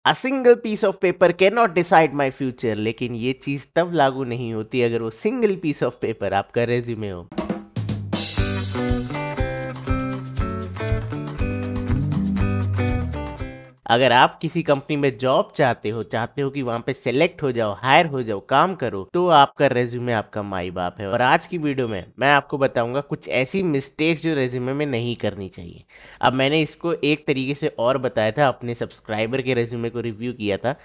A single piece of paper can not decide my future, लेकिन ये चीज तब लागू नहीं होती अगर वो सिंगल पीस ऑफ पेपर आपका रेज्यूमे हो। अगर आप किसी कंपनी में जॉब चाहते हो कि वहां पे सेलेक्ट हो जाओ, हायर हो जाओ, काम करो, तो आपका रेज्यूमे आपका माई बाप है। और आज की वीडियो में मैं आपको बताऊंगा कुछ ऐसी मिस्टेक्स जो रेज्यूमे में नहीं करनी चाहिए। अब मैंने इसको एक तरीके से और बताया था, अपने सब्सक्राइबर के रेज्यूमे को रिव्यू किया था,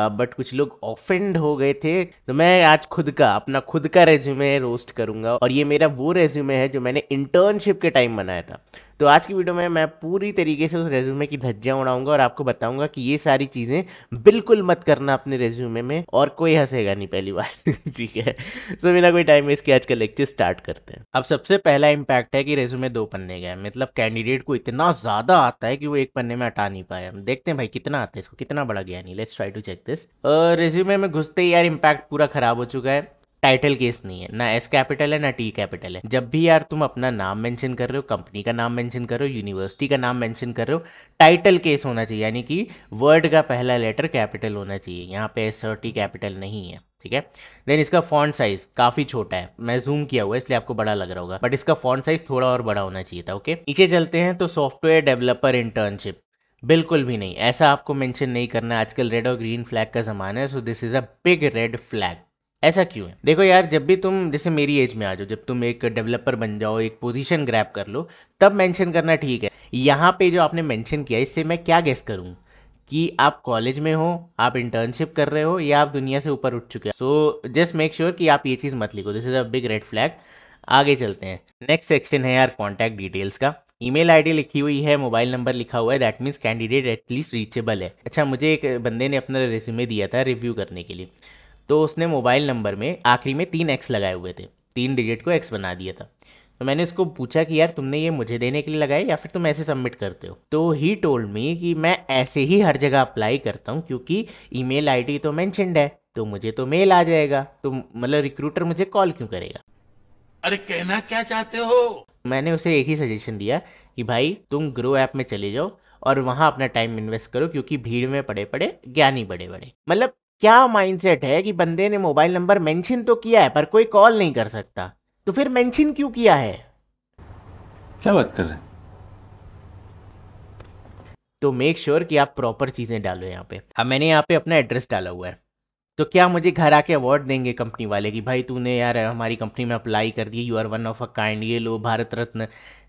बट कुछ लोग ऑफेंड हो गए थे, तो मैं आज अपना खुद का रेज्यूमे रोस्ट करूंगा। और ये मेरा वो रेज्यूमे है जो मैंने इंटर्नशिप के टाइम बनाया था। तो आज की वीडियो में मैं पूरी तरीके से उस रेज्यूमे की धज्जियां उड़ाऊंगा और आपको बताऊंगा कि ये सारी चीजें बिल्कुल मत करना अपने रेज्यूमे में, और कोई हंसेगा नहीं पहली बार। ठीक है, सो बिना कोई टाइम वेस्ट किए आज का लेक्चर स्टार्ट करते हैं। अब सबसे पहला इम्पैक्ट है कि रेज्यूमे 2 पन्ने का है, मतलब कैंडिडेट को इतना ज्यादा आता है कि वो एक पन्ने में हटा नहीं पाया। देखते हैं भाई कितना आता है इसको, कितना बड़ा ज्ञानी। Let's try to check this. Resume में घुसते ही यार इम्पैक्ट पूरा खराब हो चुका है। टाइटल केस नहीं है, ना एस कैपिटल है ना टी कैपिटल है। जब भी यार तुम अपना नाम मेंशन कर रहे हो, कंपनी का नाम मेंशन कर रहे हो, यूनिवर्सिटी का नाम मेंशन कर रहे हो, टाइटल केस होना चाहिए, यानी कि वर्ड का पहला लेटर कैपिटल होना चाहिए। यहाँ पे एस और टी कैपिटल नहीं है, ठीक है। देन इसका फॉन्ट साइज काफी छोटा है, मैं जूम किया हुआ है इसलिए आपको बड़ा लग रहा होगा, बट इसका फॉन्ट साइज थोड़ा और बड़ा होना चाहिए था। ओके, नीचे चलते हैं तो सॉफ्टवेयर डेवलपर इंटर्नशिप, बिल्कुल भी नहीं, ऐसा आपको मेंशन नहीं करना है। आजकल रेड और ग्रीन फ्लैग का जमाना है, so this is a big red flag. ऐसा क्यों है? देखो यार, जब भी तुम जैसे मेरी एज में आ जाओ, जब तुम एक डेवलपर बन जाओ, एक पोजीशन ग्रैब कर लो, तब मेंशन करना ठीक है। यहाँ पे जो आपने मेंशन किया, इससे मैं क्या गेस करूँ कि आप कॉलेज में हो, आप इंटर्नशिप कर रहे हो, या आप दुनिया से ऊपर उठ चुके हो। सो जस्ट मेक श्योर कि आप ये चीज़ मत लिखो, this is a big red flag. आगे चलते हैं, नेक्स्ट सेक्शन है यार कॉन्टैक्ट डिटेल्स का। ईमेल आईडी लिखी हुई है, मोबाइल नंबर लिखा हुआ है, that means candidate at least reachable है। अच्छा, मुझे एक बंदे ने अपना रिज्यूमे दिया था रिव्यू करने के लिए, तो उसने मोबाइल नंबर में आखिरी में 3 एक्स लगाए हुए थे, 3 डिजिट को एक्स बना दिया था। तो मैंने उसको पूछा कि यार तुमने ये मुझे देने के लिए लगाया या फिर तुम ऐसे सबमिट करते हो? तो ही टोल्ड मी कि मैं ऐसे ही हर जगह अप्लाई करता हूँ, क्योंकि ईमेल आईडी तो मेंशन्ड है, तो मुझे तो मेल आ जाएगा, तो मतलब रिक्रूटर मुझे कॉल क्यों करेगा? अरे कहना क्या चाहते हो? मैंने उसे एक ही सजेशन दिया कि भाई तुम ग्रो ऐप में चले जाओ और वहां अपना टाइम इन्वेस्ट करो, क्योंकि भीड़ में पड़े पड़े ज्ञानी बड़े बड़े। मतलब क्या माइंडसेट है कि बंदे ने मोबाइल नंबर मेंशन तो किया है पर कोई कॉल नहीं कर सकता, तो फिर मेंशन क्यों किया है? क्या बात कर रहे हैं? तो मेक श्योर कि आप प्रॉपर चीजें डालो यहाँ पे। अब मैंने यहाँ पे अपना एड्रेस डाला हुआ है, तो क्या मुझे घर आके अवार्ड देंगे कंपनी वाले कि भाई तूने यार हमारी कंपनी में अप्लाई कर दिया, you are one of a kind, ये लो भारत रत्न?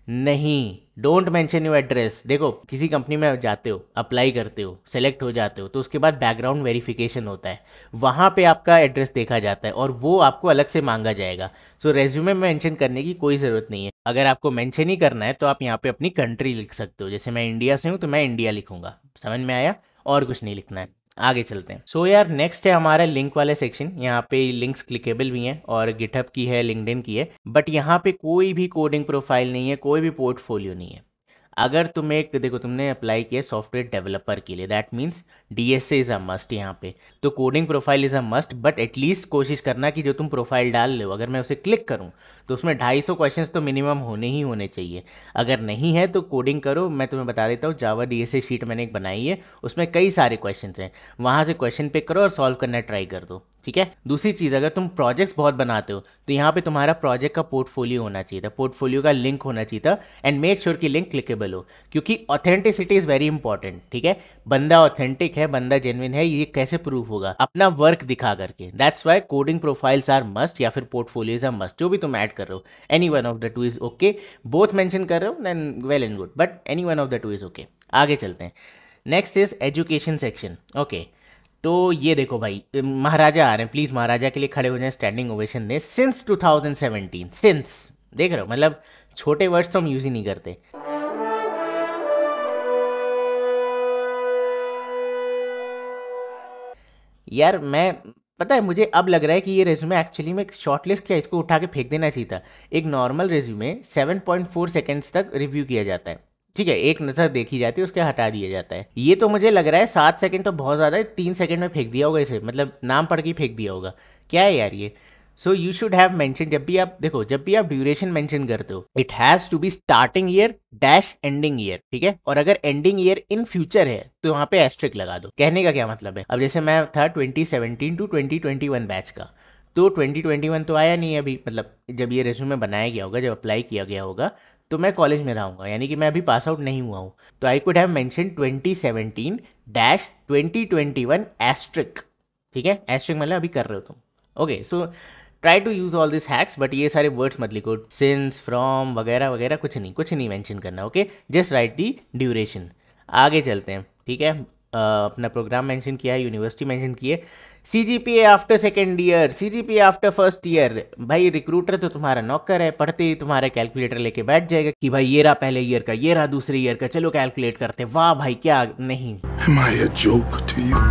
नहीं, डोंट मेंशन योर एड्रेस। देखो, किसी कंपनी में जाते हो, अप्लाई करते हो, सेलेक्ट हो जाते हो, तो उसके बाद बैकग्राउंड वेरिफिकेशन होता है, वहाँ पे आपका एड्रेस देखा जाता है और वो आपको अलग से मांगा जाएगा। सो रेज्यूमे में मेंशन करने की कोई ज़रूरत नहीं है। अगर आपको मेंशन ही करना है तो आप यहाँ पे अपनी कंट्री लिख सकते हो, जैसे मैं इंडिया से हूँ तो मैं इंडिया लिखूंगा। समझ में आया? और कुछ नहीं लिखना है। आगे चलते हैं। सो यार नेक्स्ट है हमारा लिंक वाले सेक्शन। यहाँ पे लिंक्स क्लिकेबल भी हैं, और गिटहब की है, लिंक्डइन की है, बट यहाँ पे कोई भी कोडिंग प्रोफाइल नहीं है, कोई भी पोर्टफोलियो नहीं है। अगर तुम एक देखो, तुमने अप्लाई किया सॉफ्टवेयर डेवलपर के लिए, that means DSA is a must यहाँ पे, तो coding profile is a must, but at least कोशिश करना कि जो तुम प्रोफाइल डाल रहे हो, अगर मैं उसे क्लिक करूँ तो उसमें 250 क्वेश्चंस तो मिनिमम होने ही होने चाहिए। अगर नहीं है तो कोडिंग करो। मैं तुम्हें बता देता हूँ, जावा डीएसए शीट मैंने एक बनाई है, उसमें कई सारे क्वेश्चंस हैं, वहाँ से क्वेश्चन पिक करो और सॉल्व करना ट्राई कर दो, ठीक है। दूसरी चीज़, अगर तुम प्रोजेक्ट्स बहुत बनाते हो तो यहाँ पे तुम्हारा प्रोजेक्ट का पोर्टफोलियो होना चाहिए था, पोर्टफोलियो का लिंक होना चाहिए था, एंड मेक श्योर कि लिंक क्लिकेबल हो, क्योंकि ऑथेंटिसिटी इज वेरी इंपॉर्टेंट, ठीक है। बंदा ऑथेंटिक है, बंदा जेन्युइन है, ये कैसे प्रूव होगा? अपना वर्क दिखा करके। That's why coding profiles are must, या फिर पोर्टफोलियोज आर मस्ट, जो भी तुम ऐड कर रहे हो, any one of the two is okay. Both mention कर रहे हो then well and good, but any one of the two is okay. आगे चलते हैं, next is education section. Okay, तो ये देखो भाई, महाराजा आ रहे हैं, प्लीज महाराजा के लिए खड़े हो जाएं, स्टैंडिंग ओवेशन दें। सिंस 2017, सिंस, देख रहे हो, मतलब छोटे वर्ड्स तो हम यूज ही नहीं करते। यार मैं, पता है मुझे अब लग रहा है कि ये रेज्यूमे एक्चुअली में शॉर्टलिस्ट किया, इसको उठा के फेंक देना चाहिए था। एक नॉर्मल रेज्यूमे 7.4 सेकेंड्स तक रिव्यू किया जाता है, ठीक है, एक नज़र देखी जाती है, उसके हटा दिया जाता है। ये तो मुझे लग रहा है 7 सेकंड तो बहुत ज़्यादा है, 3 सेकंड में फेंक दिया होगा इसे, मतलब नाम पढ़ के ही फेंक दिया होगा। क्या है यार ये? So you should have mention, जब भी आप देखो, जब भी आप ड्यूरेशन मेंशन करते हो, it has to be starting year dash ending year, ठीक है। और अगर एंडिंग ईयर इन फ्यूचर है तो वहां पे एस्ट्रिक लगा दो। कहने का क्या मतलब है, अब जैसे मैं था 2017 टू 2021 बैच का, तो 2021 तो आया नहीं है अभी, मतलब जब ये रेज्यूमे बनाया गया होगा, जब अप्लाई किया गया होगा, तो मैं कॉलेज में रहूँगा, यानी कि मैं अभी पास आउट नहीं हुआ हूँ। तो I could have mention 2017 dash 2021 asterisk, ठीक है। एस्ट्रिक मतलब अभी कर रहे हो तुम, okay. So try to use all this hacks, but ये सारे वर्ड्स मत लिखो, सिंस, फ्रॉम वगैरह वगैरह, कुछ नहीं मेंशन करना, ओके। जस्ट राइट दी ड्यूरेशन। आगे चलते हैं, ठीक है। अपना प्रोग्राम मेंशन किया है, यूनिवर्सिटी मेंशन की है, CGPA after second year, CGPA after first year. भाई रिक्रूटर तो तुम्हारा नौकर है, पढ़ते ही तुम्हारा कैलकुलेटर लेके बैठ जाएगा कि भाई ये रहा पहले ईयर का, ये रहा दूसरे ईयर का, चलो कैलकुलेट करते। वाह भाई क्या नहीं। Am I a joke to you?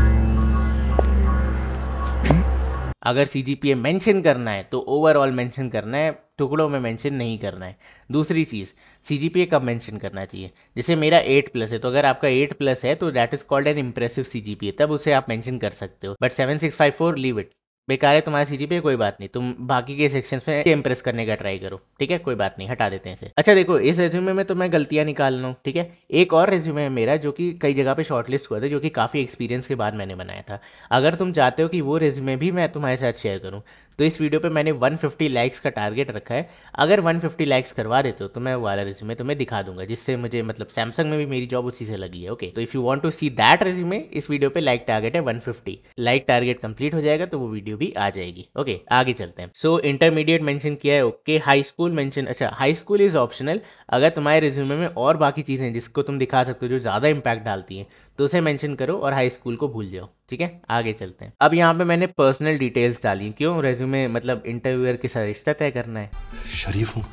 अगर CGPA मेंशन करना है तो ओवरऑल मेंशन करना है, टुकड़ों में मेंशन नहीं करना है। दूसरी चीज़, CGPA कब मेंशन करना चाहिए, जैसे मेरा 8+ है, तो अगर आपका 8+ है तो that is called an impressive CGPA, तब उसे आप मेंशन कर सकते हो। बट 7654 लीव इट, बेकार है तुम्हारा CGPA, कोई बात नहीं, तुम बाकी के सेक्शंस में इम्प्रेस करने का ट्राई करो, ठीक है, कोई बात नहीं, हटा देते हैं इसे। अच्छा देखो, इस रेज्यूमे में तो मैं गलतियां निकाल रहा हूँ, ठीक है। एक और रेज्यूमे है मेरा जो कि कई जगह पे शॉर्टलिस्ट हुआ था, जो कि काफ़ी एक्सपीरियंस के बाद मैंने बनाया था। अगर तुम चाहते हो कि वो रेज्यूमे भी मैं तुम्हारे साथ शेयर करूँ, तो इस वीडियो पे मैंने 150 लाइक्स का टारगेट रखा है। अगर 150 लाइक्स करवा देते हो तो मैं वो वाला रेज्यूमे तुम्हें दिखा दूंगा, जिससे मुझे मतलब सैमसंग में भी मेरी जॉब उसी से लगी है, ओके। तो if you want to see that resume, इस वीडियो पे लाइक टारगेट है 150, लाइक टारगेट कंप्लीट हो जाएगा तो वो वीडियो भी आ जाएगी, ओके। आगे चलते हैं। सो इंटरमीडिएट मेंशन किया है, ओके। हाई स्कूल मेंशन, अच्छा हाई स्कूल इज ऑप्शनल। अगर तुम्हारे रिज्यूमे में और बाकी चीज़ें जिसको तुम दिखा सकते हो जो ज़्यादा इंपैक्ट डालती हैं, तो उसे मेंशन करो और हाई स्कूल को भूल जाओ, ठीक है। आगे चलते हैं। अब यहाँ पे मैंने पर्सनल डिटेल्स डाली, क्यों, रेज्यूमे मतलब इंटरव्यूअर के साथ रिश्ता तय करना है। शरीफ हूँ,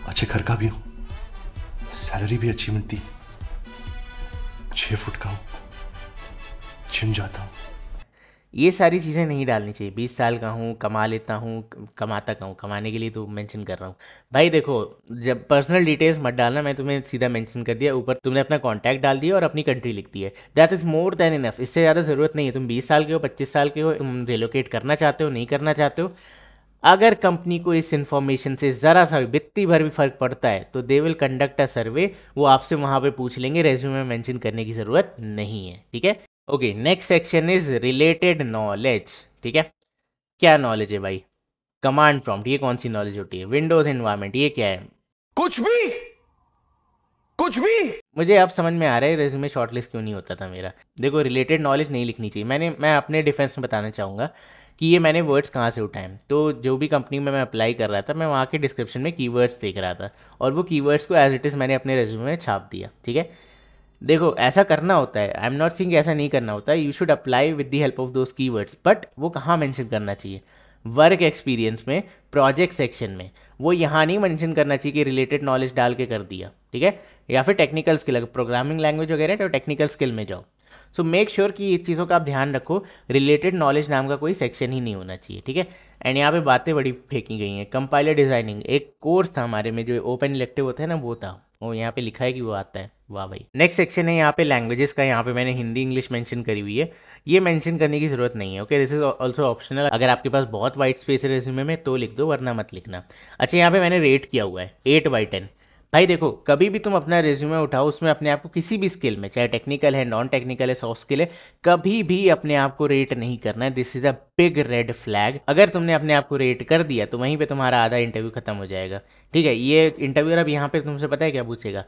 अच्छे घर का भी हूँ, सैलरी भी अच्छी मिलती है, 6 फुट का हूँ, जिम जाता हूँ। ये सारी चीज़ें नहीं डालनी चाहिए। 20 साल का हूँ, कमा लेता हूँ, कमाता का हूँ, कमाने के लिए तो मेंशन कर रहा हूँ। भाई देखो, जब पर्सनल डिटेल्स मत डालना, मैं तुम्हें सीधा मेंशन कर दिया, ऊपर तुमने अपना कॉन्टैक्ट डाल दिया और अपनी कंट्री लिख दी है, that is more than enough. इससे ज़्यादा ज़रूरत नहीं है। तुम 20 साल के हो, 25 साल के हो, तुम रिलोकेट करना चाहते हो, नहीं करना चाहते हो, अगर कंपनी को इस इन्फॉर्मेशन से ज़रा सा भी बित्ती भर भी फर्क पड़ता है तो दे विल कंडक्ट अ सर्वे, वो आपसे वहाँ पे पूछ लेंगे, रेज्यूमे में मेंशन करने की ज़रूरत नहीं है, ठीक है। Okay, next section is related knowledge, ठीक है। क्या नॉलेज है भाई, कमांड प्रॉम्प्ट, ये कौन सी नॉलेज होती है, विंडोज एनवायरनमेंट, ये क्या है। कुछ भी, कुछ भी। मुझे अब समझ में आ रहा है रेज्यूमे शॉर्टलिस्ट क्यों नहीं होता था मेरा। देखो, रिलेटेड नॉलेज नहीं लिखनी चाहिए। मैं अपने डिफेंस में बताना चाहूँगा कि ये मैंने वर्ड्स कहाँ से उठाए। तो जो भी कंपनी में मैं अप्लाई कर रहा था, मैं वहाँ के डिस्क्रिप्शन में कीवर्ड्स देख रहा था, और वो कीवर्ड्स को एज इट इज़ मैंने अपने रेज्यूमे में छाप दिया, ठीक है। देखो, ऐसा करना होता है, आई एम नॉट सेइंग ऐसा नहीं करना होता है, you should apply with the help of those keywords, but वो कहाँ मेंशन करना चाहिए, वर्क एक्सपीरियंस में, प्रोजेक्ट सेक्शन में। वो यहाँ नहीं मेंशन करना चाहिए कि रिलेटेड नॉलेज डाल के कर दिया, ठीक है। या फिर टेक्निकल स्किल, अगर प्रोग्रामिंग लैंग्वेज वगैरह तो टेक्निकल स्किल में जाओ। सो मेक श्योर कि इस चीज़ों का आप ध्यान रखो, रिलेटेड नॉलेज नाम का कोई सेक्शन ही नहीं होना चाहिए, ठीक है। एंड यहाँ पे बातें बड़ी फेंकी गई हैं। कंपाइलर डिजाइनिंग एक कोर्स था हमारे में, जो ओपन इलेक्टिव होता है ना, वो था, वो यहाँ पे लिखा है कि वो आता है, वाह भाई। नेक्स्ट सेक्शन है यहाँ पे लैंग्वेजेस का, यहाँ पे मैंने हिंदी इंग्लिश मेंशन करी हुई है, ये मेंशन करने की जरूरत नहीं है, okay. This is also optional, अगर आपके पास बहुत वाइट स्पेस है रेज्यूमे में तो लिख दो, वरना मत लिखना। अच्छा, यहाँ पे मैंने रेट किया हुआ है 8/10। भाई देखो, कभी भी तुम अपना रिज्यूमे उठाओ, उसमें अपने आप को किसी भी स्किल में, चाहे टेक्निकल है, नॉन टेक्निकल है, सॉफ्ट स्किल है, कभी भी अपने आप को रेट नहीं करना है। This is a big red flag. अगर तुमने अपने आप को रेट कर दिया तो वहीं पे तुम्हारा आधा इंटरव्यू खत्म हो जाएगा, ठीक है। ये इंटरव्यूअर अब यहाँ पे तुमसे पता है क्या पूछेगा,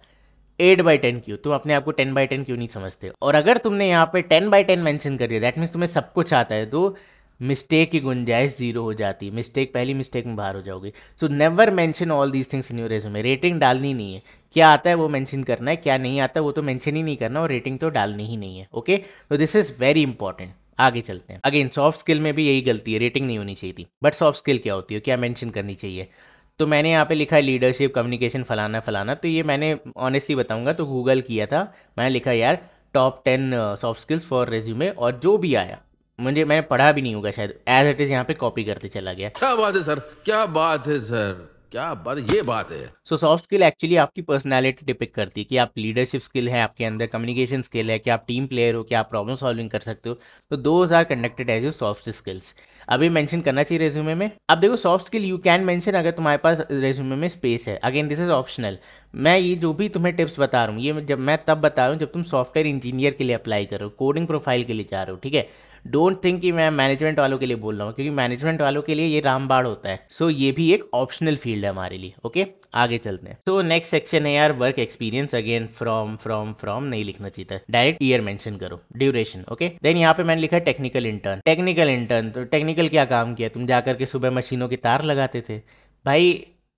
8/10 क्यों, तुम अपने आप को 10/10 क्यों नहीं समझते हो। और अगर तुमने यहाँ पे 10/10 मेंशन कर दिया, दैट मीन्स तुम्हें सब कुछ आता है, तो मिस्टेक की गुंजाइश जीरो हो जाती है, मिस्टेक, पहली मिस्टेक में बाहर हो जाओगे। So never mention all these things in your resume. Rating डालनी नहीं है, क्या आता है वो मेंशन करना है, क्या नहीं आता वो तो मेंशन ही नहीं करना, और रेटिंग तो डालनी ही नहीं है, ओके। तो दिस इज वेरी इंपॉर्टेंट। आगे चलते हैं। अगेन, सॉफ्ट स्किल में भी यही गलती है, रेटिंग नहीं होनी चाहिए थी, बट सॉफ्ट स्किल क्या होती है, क्या मेंशन करनी चाहिए। तो मैंने यहाँ पे लिखा है लीडरशिप, कम्युनिकेशन, फलाना फलाना। तो ये मैंने ऑनेस्टली बताऊंगा तो गूगल किया था, मैंने लिखा यार top 10 soft skills for resume, और जो भी आया, मैंने पढ़ा भी नहीं होगा शायद, एज इट इज़ यहाँ पे कॉपी करते चला गया। क्या बात है सर, क्या बात है सर, क्या बात, ये बात है। सो सॉफ्ट स्किल एक्चुअली आपकी पर्सनालिटी डिपिक्ट करती है कि आप लीडरशिप स्किल है आपके अंदर, कम्युनिकेशन स्किल है, कि आप टीम प्लेयर हो, कि आप प्रॉब्लम सॉल्विंग कर सकते हो। तो those are conducted as your soft skills. अभी मेंशन करना चाहिए रेज्यूमे में। अब देखो soft skill you can mention अगर तुम्हारे पास रेज्यूमे में स्पेस है। Again this is optional. मैं ये जो भी तुम्हें टिप्स बता रहा हूँ ये जब मैं तब बता रहा हूँ जब तुम सॉफ्टवेयर इंजीनियर के लिए अप्लाई करो, कोडिंग प्रोफाइल के लिए जा रहे हो, ठीक है। डोंट थिंक कि मैं मैनेजमेंट वालों के लिए बोल रहा हूँ, क्योंकि मैनेजमेंट वालों के लिए ये रामबाड़ होता है। सो ये भी एक ऑप्शनल फील्ड है हमारे लिए। ओके आगे चलते हैं। तो नेक्स्ट सेक्शन है यार वर्क एक्सपीरियंस। अगेन फ्रॉम नहीं लिखना चाहिए था, डायरेक्ट ईयर मेंशन करो, ड्यूरेशन। ओके देन यहाँ पे मैंने लिखा है टेक्निकल इंटर्न। टेक्निकल इंटर्न तो टेक्निकल क्या काम किया, तुम जाकर के सुबह मशीनों के तार लगाते थे भाई।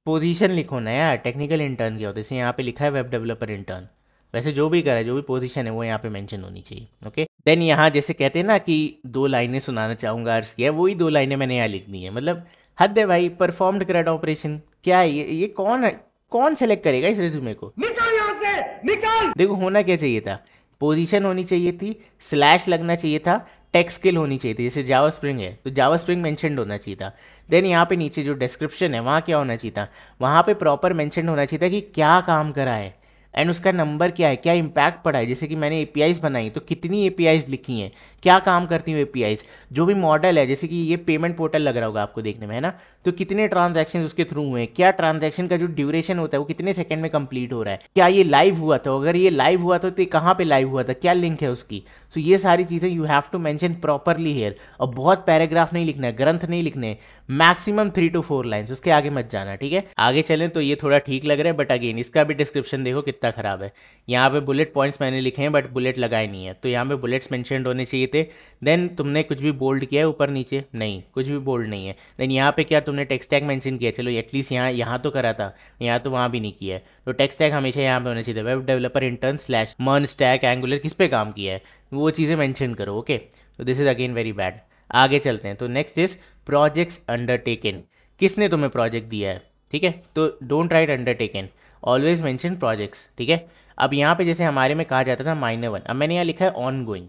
पोजीशन लिखो ना यार, टेक्निकल इंटर्न क्या होता है। जैसे यहाँ पे लिखा है वेब डेवलपर इंटर्न, वैसे जो भी करा है जो भी पोजीशन है वो यहाँ पे मेंशन होनी चाहिए। ओके देन यहाँ जैसे कहते हैं ना कि 2 लाइनें सुनाना चाहूँगा अर्ज किया, वही 2 लाइनें मैंने यहाँ लिख दी है। मतलब हद है भाई। परफॉर्म्ड क्रेड ऑपरेशन क्या है ये कौन है, कौन सेलेक्ट करेगा इस रिज्यूमे को। निकल यहाँ से निकल। देखो होना क्या चाहिए था, पोजीशन होनी चाहिए थी, स्लैश लगना चाहिए था, टेक स्किल होनी चाहिए थी। जैसे जावा स्प्रिंग है तो जावा स्प्रिंग मेंशनड होना चाहिए था। देन यहाँ पे नीचे जो डिस्क्रिप्शन है वहाँ क्या होना चाहिए था, वहाँ पे प्रॉपर मेंशन होना चाहिए था कि क्या काम करा है एंड उसका नंबर क्या है, क्या इम्पैक्ट पड़ा है। जैसे कि मैंने एपीआईज बनाई तो कितनी एपीआईज लिखी हैं, क्या काम करती हैं एपीआईज। जो भी मॉडल है जैसे कि ये पेमेंट पोर्टल लग रहा होगा आपको देखने में, है ना, तो कितने ट्रांजैक्शन उसके थ्रू हुए हैं, क्या ट्रांजैक्शन का जो ड्यूरेशन होता है वो कितने सेकंड में कंप्लीट हो रहा है, क्या ये लाइव हुआ था, अगर ये लाइव हुआ था तो ये कहाँ पे लाइव हुआ था, क्या लिंक है उसकी। तो ये सारी चीज़ें you have to mention properly here. और बहुत पैराग्राफ नहीं लिखना है, ग्रंथ नहीं लिखने, मैक्सिमम 3 to 4 लाइन्स, उसके आगे मत जाना, ठीक है। आगे चलें तो ये थोड़ा ठीक लग रहा है, बट अगेन इसका भी डिस्क्रिप्शन देखो कितना खराब है। यहाँ पे बुलेट पॉइंट्स मैंने लिखे हैं बट बुलेट लगाए नहीं है, तो यहाँ पे बुलेट्स मेंशनड होने चाहिए थे। देन तुमने कुछ भी बोल्ड किया है ऊपर नीचे, नहीं कुछ भी बोल्ड नहीं है। देन यहाँ पे क्या तुमने टेक्स्ट टैग मेंशन किया, चलो एटलीस्ट यहाँ तो करा था, यहाँ तो वहाँ भी नहीं किया है। तो टेक्स्ट टैग हमेशा यहाँ पे होना चाहिए था, web developer intern slash MERN stack angular किस पे काम किया है वो चीज़ें मेंशन करो। ओके तो this is again very bad. आगे चलते हैं। तो नेक्स्ट इज प्रोजेक्ट्स अंडरटेकन। किसने तुम्हें प्रोजेक्ट दिया है, ठीक है, तो don't write undertaken, always mention projects, ठीक है। अब यहाँ पे जैसे हमारे में कहा जाता था माइनर 1, अब मैंने यहाँ लिखा है ऑन गोइंग।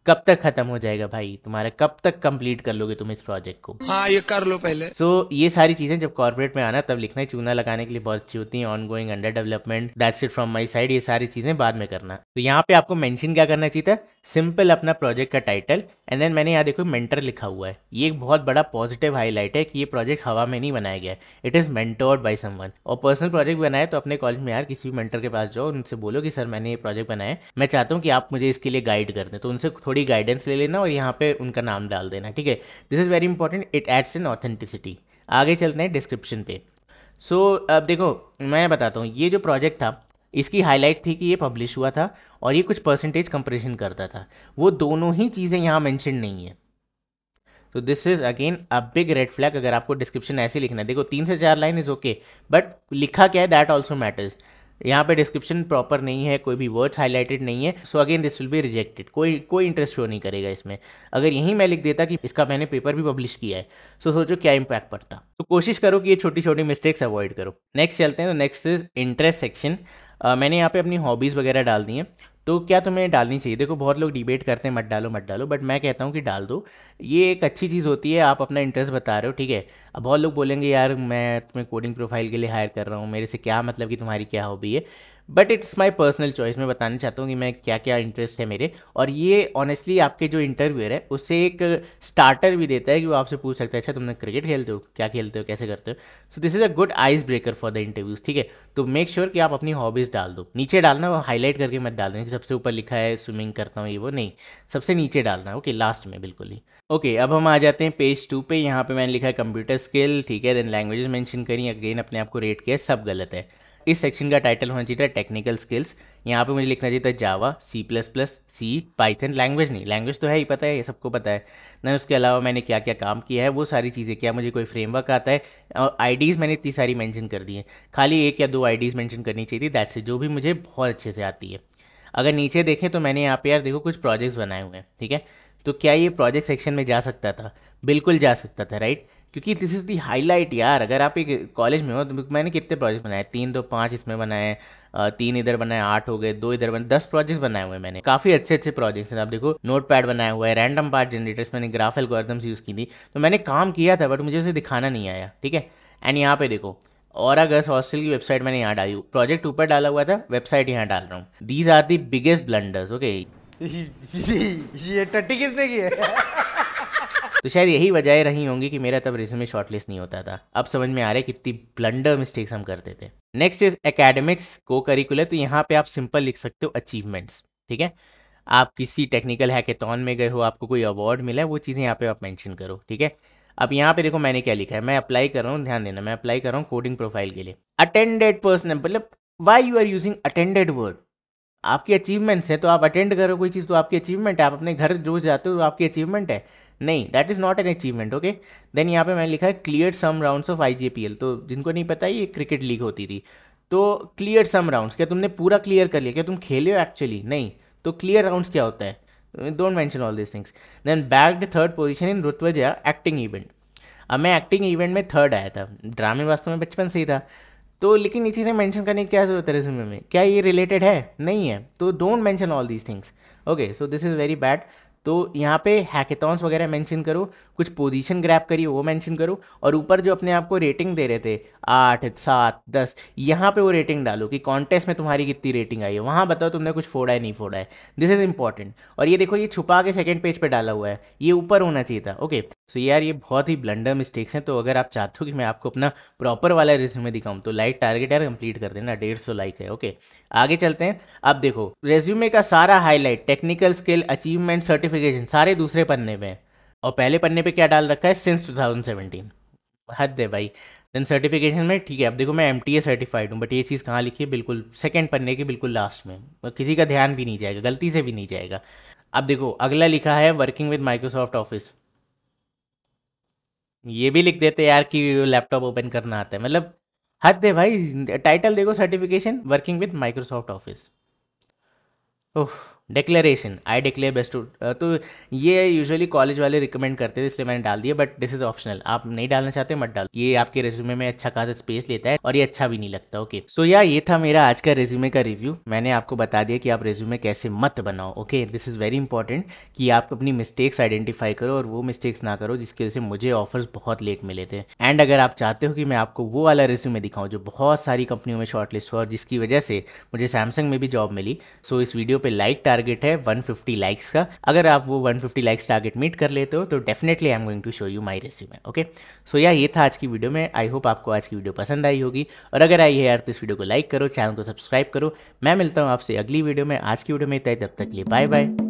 कब तक खत्म हो जाएगा भाई तुम्हारा, कब तक कंप्लीट कर लोगे तुम इस प्रोजेक्ट को। हाँ ये कर लो पहले। ये सारी चीजें जब कॉर्पोरेट में आना तब लिखना है, चूना लगाने के लिए बहुत अच्छी होती हैं। On going, under development, that's it from my side, ये सारी चीजें बाद में करना। तो यहाँ पे आपको मेंशन क्या करना चाहिए था, सिंपल अपना प्रोजेक्ट का टाइटल एंड देन मैंने यहाँ देखो मेंटर लिखा हुआ है। ये एक बहुत बड़ा पॉजिटिव हाईलाइट है कि ये प्रोजेक्ट हवा में नहीं बनाया गया है, it is mentored by someone. और पर्सनल प्रोजेक्ट बनाए तो अपने कॉलेज में यार किसी भी मेंटर के पास जाओ, उनसे बोलो कि सर मैंने ये प्रोजेक्ट बनाया है, मैं चाहता हूँ कि आप मुझे इसके लिए गाइड कर दें, तो उनसे थोड़ी गाइडेंस ले लेना और यहाँ पे उनका नाम डाल देना, ठीक है। This is very important, it adds an authenticity. आगे चलते हैं डिस्क्रिप्शन पे। अब देखो मैं बताता हूँ, ये जो प्रोजेक्ट था इसकी हाईलाइट थी कि ये पब्लिश हुआ था और ये कुछ परसेंटेज कंप्रेशन करता था, वो दोनों ही चीज़ें यहाँ मेंशन नहीं है। तो this is again a big red flag. अगर आपको डिस्क्रिप्शन ऐसे लिखना है, देखो 3 से 4 लाइन इज ओके, बट लिखा क्या है दैट ऑल्सो मैटर्स। यहाँ पे डिस्क्रिप्शन प्रॉपर नहीं है, कोई भी वर्ड्स हाईलाइटेड नहीं है, so again this will be rejected. कोई इंटरेस्ट शो नहीं करेगा इसमें। अगर यहीं मैं लिख देता कि इसका मैंने पेपर भी पब्लिश किया है, सो सोचो क्या इंपैक्ट पड़ता। तो कोशिश करो कि ये छोटी छोटी मिस्टेक्स अवॉइड करो। नेक्स्ट चलते हैं। तो नेक्स्ट इज इंटरेस्ट सेक्शन। मैंने यहाँ पे अपनी हॉबीज़ वगैरह डाल दी हैं, तो क्या तुम्हें डालनी चाहिए। देखो बहुत लोग डिबेट करते हैं मत डालो, बट मैं कहता हूँ कि डाल दो। ये एक अच्छी चीज़ होती है, आप अपना इंटरेस्ट बता रहे हो, ठीक है। अब बहुत लोग बोलेंगे यार मैं तुम्हें कोडिंग प्रोफाइल के लिए हायर कर रहा हूँ, मेरे से क्या मतलब कि तुम्हारी क्या हॉबी है, but it's my personal choice. मैं बताना चाहता हूँ कि मैं क्या क्या इंटरेस्ट है मेरे, और ये ऑनेस्टली आपके जो इंटरव्यूअर है उससे एक स्टार्टर भी देता है कि वो आपसे पूछ सकता है अच्छा तुमने क्रिकेट खेलते हो, क्या खेलते हो, कैसे करते हो। So this is a good ice breaker for the interviews, ठीक है। तो मेक श्योर कि आप अपनी हॉबीज़ डाल दो, नीचे डालना, वो हाईलाइट करके मत डाल देना कि सबसे ऊपर लिखा है स्विमिंग करता हूँ ये वो, नहीं, सबसे नीचे डालना, ओके, लास्ट में बिल्कुल ही। ओके अब हम आ जाते हैं पेज 2 पे। यहाँ पे मैंने लिखा है कंप्यूटर स्किल, ठीक है। देन लैंग्वेजेस मेंशन करी, अगेन अपने आप को रेट किया, सब गलत है। इस सेक्शन का टाइटल होना चाहिए था टेक्निकल स्किल्स। यहाँ पे मुझे लिखना चाहिए था जावा, C++, सी, पाइथन। लैंग्वेज नहीं, लैंग्वेज तो है ही, पता है, ये सबको पता है ना। उसके अलावा मैंने क्या क्या काम किया है वो सारी चीज़ें, क्या मुझे कोई फ्रेमवर्क आता है, और आईडीज़ मैंने इतनी सारी मेंशन कर दी हैं, खाली 1 या 2 आईडीज़ मेंशन करनी चाहिए थी, दैट्स इट, जो भी मुझे बहुत अच्छे से आती है। अगर नीचे देखें तो मैंने यहाँ पे यार देखो कुछ प्रोजेक्ट्स बनाए हुए हैं, ठीक है। तो क्या ये प्रोजेक्ट सेक्शन में जा सकता था, बिल्कुल जा सकता था, राइट, क्योंकि दिस इज़ दी हाईलाइट यार। अगर आप एक कॉलेज में हो तो मैंने कितने प्रोजेक्ट बनाए, 3 तो 5 इसमें बनाए, 3 इधर बनाए, 8 हो गए, 2 इधर बनाए, 10 प्रोजेक्ट बनाए हुए मैंने, काफ़ी अच्छे अच्छे प्रोजेक्ट्स हैं। आप देखो नोट पैड बनाया हुआ है, रैंडम पार्ट जनरेटर्स, मैंने ग्राफ एल्गोरिथम्स यूज़ की थी, तो मैंने काम किया था बट मुझे उसे दिखाना नहीं आया, ठीक है। एंड यहाँ पे देखो और गर्ल्स हॉस्टल की वेबसाइट मैंने यहाँ डाली, प्रोजेक्ट ऊपर डाला हुआ था, वेबसाइट यहाँ डाल रहा हूँ। These are the biggest blunders, okay. ये टट्टी किसने की है? तो शायद यही वजह रही होंगी कि मेरा तब रिज्यूमे शॉर्टलिस्ट नहीं होता था। अब समझ में आ रहा है कितनी ब्लंडर मिस्टेक्स हम करते थे। नेक्स्ट इज एकेडमिक्स को करिकुलर। तो यहाँ पे आप सिंपल लिख सकते हो अचीवमेंट्स, ठीक है। आप किसी टेक्निकल हैकेथॉन में गए हो, आपको कोई अवार्ड मिला है, वो चीज़ें यहाँ पे आप मेंशन करो, ठीक है। अब यहाँ पे देखो मैंने क्या लिखा है, मैं अप्लाई कर रहा हूँ, ध्यान देना, मैं अप्लाई कर रहा हूँ कोडिंग प्रोफाइल के लिए। अटेंडेड पर्सन, मतलब why you are using attended word? आपकी अचीवमेंट्स है तो आप अटेंड करो कोई चीज़, तो आपकी अचीवमेंट है। आप अपने घर रोज जाते हो तो आपकी अचीवमेंट है? नहीं, that is not an achievement, okay. Then यहाँ पे मैंने लिखा है clear some rounds of IJPL। तो जिनको नहीं पता ये क्रिकेट लीग होती थी, तो क्लियर सम राउंड्स, क्या तुमने पूरा क्लियर कर लिया? क्या तुम खेले हो एक्चुअली? नहीं। तो क्लियर राउंड्स क्या होता है? Don't mention all this things. Then bagged third position in रुतवजा एक्टिंग इवेंट। अब मैं एक्टिंग इवेंट में थर्ड आया था, ड्रामे वास्तव में बचपन से ही था, तो लेकिन ये चीज़ें मेंशन करने की क्या जरूरत है रिज्यूमे में? क्या ये रिलेटेड है? नहीं है, तो don't mention all these things, okay. So this is very bad. तो यहाँ पे हैकेथॉन्स वगैरह मेंशन करो, कुछ पोजीशन ग्रैब करिए वो मेंशन करो, और ऊपर जो अपने आप को रेटिंग दे रहे थे 8, 7, 10, यहाँ पे वो रेटिंग डालो कि कॉन्टेस्ट में तुम्हारी कितनी रेटिंग आई है, वहाँ बताओ तुमने कुछ फोड़ा है नहीं फोड़ा है। This is important. और ये देखो, ये छुपा के सेकंड पेज पे डाला हुआ है, ये ऊपर होना चाहिए था, ओके। सो यार ये बहुत ही ब्लंडर मिस्टेक्स हैं। तो अगर आप चाहते हो कि मैं आपको अपना प्रॉपर वाला रिज्यूमे दिखाऊं तो लाइक टारगेट यार कंप्लीट कर देना, 150 लाइक है, ओके। आगे चलते हैं। अब देखो रेज्यूमे का सारा highlight, technical skill, achievement, certification सारे दूसरे पन्ने पे हैं, और पहले पन्ने पे क्या डाल रखा है? सिंस 2017। हद है भाई। देन सर्टिफिकेशन में ठीक है, अब देखो मैं MTA सर्टिफाइड हूँ, बट ये चीज़ कहाँ लिखी है? बिल्कुल सेकंड पन्ने के बिल्कुल लास्ट में, किसी का ध्यान भी नहीं जाएगा, गलती से भी नहीं जाएगा। अब देखो अगला लिखा है वर्किंग विद माइक्रोसॉफ्ट ऑफिस, ये भी लिख देते यार कि लैपटॉप ओपन करना आता है, मतलब हद है भाई। टाइटल देखो, certification working with Microsoft office. Oh, declaration, I declare best. तो ये यूजुअली कॉलेज वाले रिकमेंड करते थे, इसलिए मैंने डाल दिया, बट दिस इज ऑप्शनल, आप नहीं डालना चाहते मत डालो। ये आपके रिज्यूमे में अच्छा खासा स्पेस लेता है और ये अच्छा भी नहीं लगता, ओके। सो यार ये था मेरा आज का रिज्यूमे का रिव्यू। मैंने आपको बता दिया कि आप रिज्यूमे कैसे मत बनाओ, okay. This is very important कि आप अपनी मिस्टेक्स आइडेंटिफाई करो और वो मिस्टेक्स ना करो जिसकी वजह से मुझे ऑफर्स बहुत लेट मिले थे। एंड अगर आप चाहते हो कि मैं आपको वो वाला रिज्यूमे दिखाऊं जो बहुत सारी कंपनियों में शॉर्टलिस्ट हो और जिसकी वजह से मुझे सैमसंग में भी जॉब मिली, सो इस वीडियो पे लाइक टारगेट है 150 लाइक्स का। अगर आप वो 150 लाइक्स टारगेट मीट कर लेते हो तो definitely I am going to show you my resume, okay. So यार ये था आज की वीडियो में। आई होप आपको आज की वीडियो पसंद आई होगी, और अगर आई है यार तो इस वीडियो को लाइक करो, चैनल को सब्सक्राइब करो। मैं मिलता हूँ आपसे अगली वीडियो में। आज की वीडियो में तब तक के लिए बाय बाय।